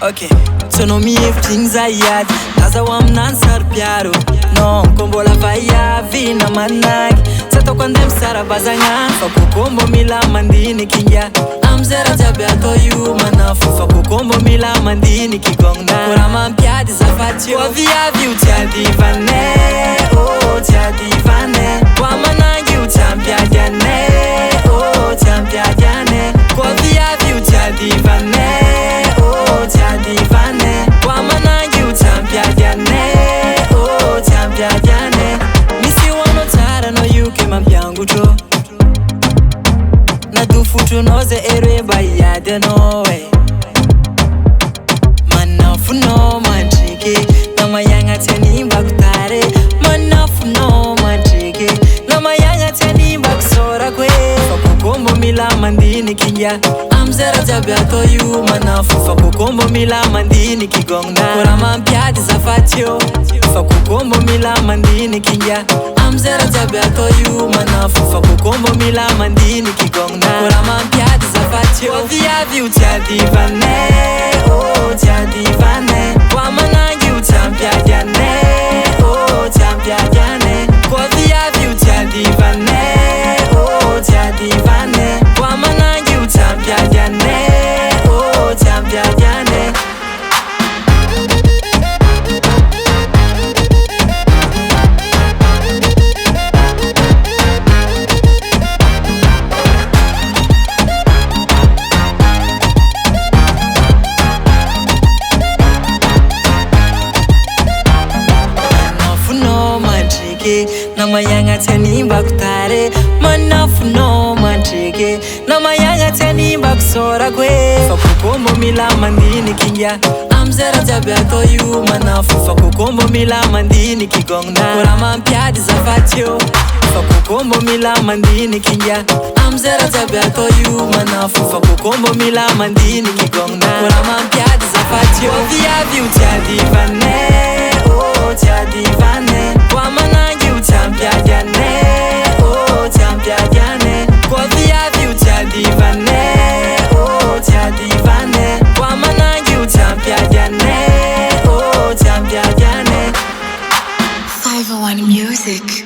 Ok, sono mihevitry zayady lazaho aminany sary piaro non ko mbola vaiavy na managy tsy ataoko andeha misara-bazagna fa kokoa mbô mila mandiniky inga amizay raha jiaby atao io manafo fa kokoa mbô mila mandiniky igognona ko raha mampiady zafaty io aviavy io tsy adivanay oh tsy adivanay ko amanangy io tsy ampiady anay oh tsy ampiady anay ko aviavy io tsy adivanay oh tsy adivanay ko amanangy io tsy ampiady anay oh tsy ampiady anay misy hoanao tsara anao io ke mampiangotro nadofotronao zay eroe mba hiady anao e manafonao mandriky na mahiagnatsy animbako tare manafonao mandriky na mahiagnatsy animbako sorako e fa kokoa mbô mila mandiniky inga amizay raha jiaby atao io manafo fa kokoa mbô mila mandiniky igognona ko raha mampiady zafaty eo fa kokoa mbô mila mandiniky inga amizay raha jiaby atao io manafo fa kokoa mbô mila mandiniky igognona ko raha mampiady zafaty eo aviavy io tsy adivanay oh tsy adivanay ko amanangy io tsy ampiady anay oh tsy ampiady anay ko aviavy io tsy adivanay oh tsy adivanay ko amanangy io tsy ampiady anay oh tsy ampiady anay na mahiagnatsy animbako tare manafonao mandriky na mahiagnatsy animbako sorako e fa kokoa mbô mila mandiniky inga amizay raha jiaby atao io manafo fa kokoa mbô mila mandiniky igognona ko raha mampiady zafaty eo fa kokoa mbô mila mandiniky inga amizay raha jiaby atao io manafo fa kokoa mbô mila mandiniky igognona ko raha mampiady zafaty eo aviavy io tsy adivanay oh tsy adivanay ko amanangy io tsy ampiady anay oh tsy ampiady anay ko aviavy io tsy adivanay oh tsy adivanay ko amanangy io tsy ampiady anay oh tsy ampiady anay 501 Music.